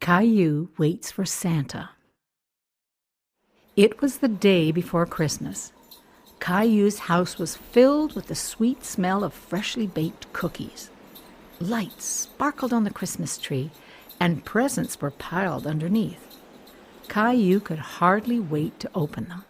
Caillou Waits for Santa. It was the day before Christmas. Caillou's house was filled with the sweet smell of freshly baked cookies. Lights sparkled on the Christmas tree, and presents were piled underneath. Caillou could hardly wait to open them.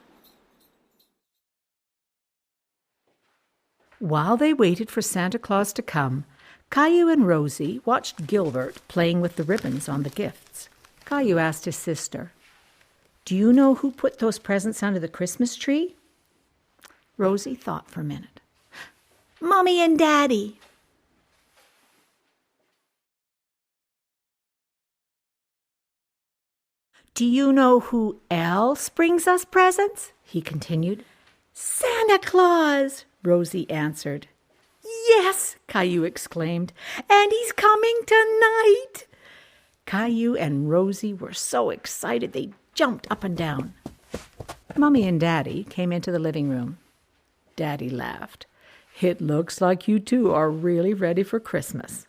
While they waited for Santa Claus to come, Caillou and Rosie watched Gilbert playing with the ribbons on the gifts. Caillou asked his sister, "Do you know who put those presents under the Christmas tree?" Rosie thought for a minute. "Mommy and Daddy." "Do you know who else brings us presents?" he continued. "Santa Claus," Rosie answered. "Yes," Caillou exclaimed, "and he's coming tonight." Caillou and Rosie were so excited they jumped up and down. Mummy and Daddy came into the living room. Daddy laughed. "It looks like you two are really ready for Christmas."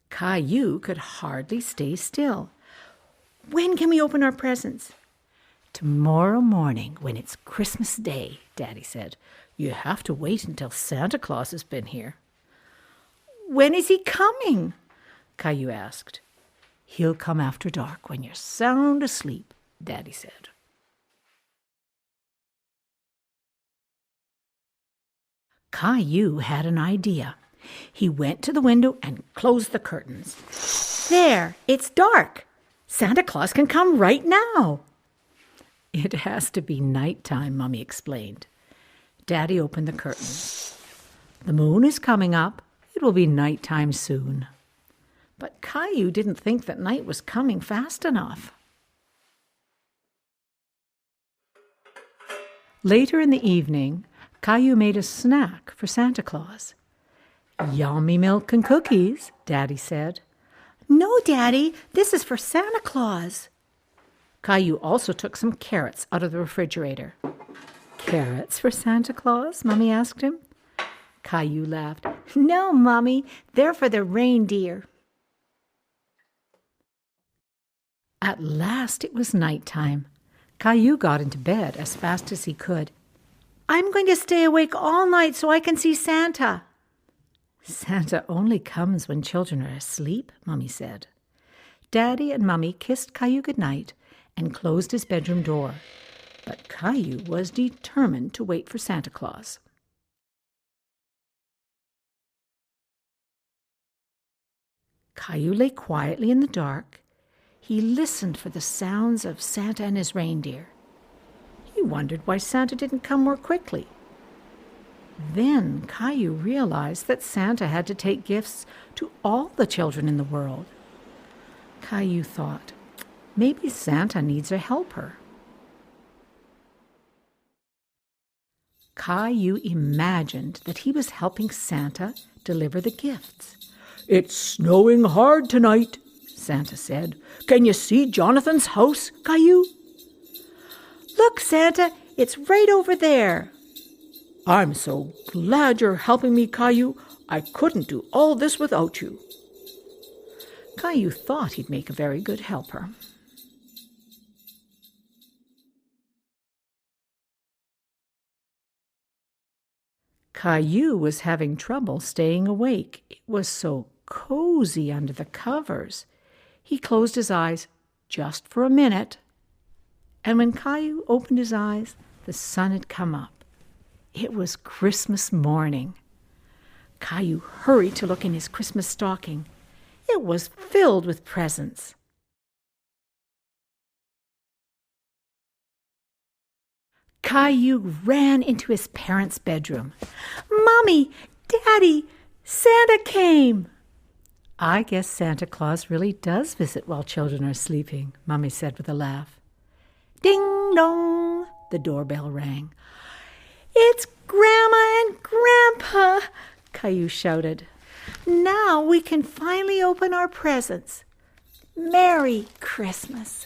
Caillou could hardly stay still. "When can we open our presents?" "Tomorrow morning, when it's Christmas Day," Daddy said. "You have to wait until Santa Claus has been here." "When is he coming?" Caillou asked. "He'll come after dark when you're sound asleep," Daddy said. Caillou had an idea. He went to the window and closed the curtains. "There, it's dark. Santa Claus can come right now." "It has to be nighttime," Mummy explained. Daddy opened the curtains. "The moon is coming up. It will be nighttime soon." But Caillou didn't think that night was coming fast enough. Later in the evening, Caillou made a snack for Santa Claus. "Yummy milk and cookies," Daddy said. "No, Daddy, this is for Santa Claus." Caillou also took some carrots out of the refrigerator. "Carrots for Santa Claus?" Mummy asked him. Caillou laughed. "No, Mummy, they're for the reindeer." At last it was nighttime. Caillou got into bed as fast as he could. "I'm going to stay awake all night so I can see Santa." "Santa only comes when children are asleep," Mummy said. Daddy and Mummy kissed Caillou goodnight and closed his bedroom door. But Caillou was determined to wait for Santa Claus. Caillou lay quietly in the dark. He listened for the sounds of Santa and his reindeer. He wondered why Santa didn't come more quickly. Then Caillou realized that Santa had to take gifts to all the children in the world. Caillou thought, maybe Santa needs a helper. Caillou imagined that he was helping Santa deliver the gifts. "It's snowing hard tonight," Santa said. "Can you see Jonathan's house, Caillou?" "Look, Santa, it's right over there." "I'm so glad you're helping me, Caillou. I couldn't do all this without you." Caillou thought he'd make a very good helper. Caillou was having trouble staying awake. It was so cozy under the covers. He closed his eyes just for a minute. And when Caillou opened his eyes, the sun had come up. It was Christmas morning. Caillou hurried to look in his Christmas stocking. It was filled with presents. Caillou ran into his parents' bedroom. "Mommy, Daddy, Santa came!" "I guess Santa Claus really does visit while children are sleeping," Mummy said with a laugh. Ding dong! The doorbell rang. "It's Grandma and Grandpa!" Caillou shouted. "Now we can finally open our presents. Merry Christmas!"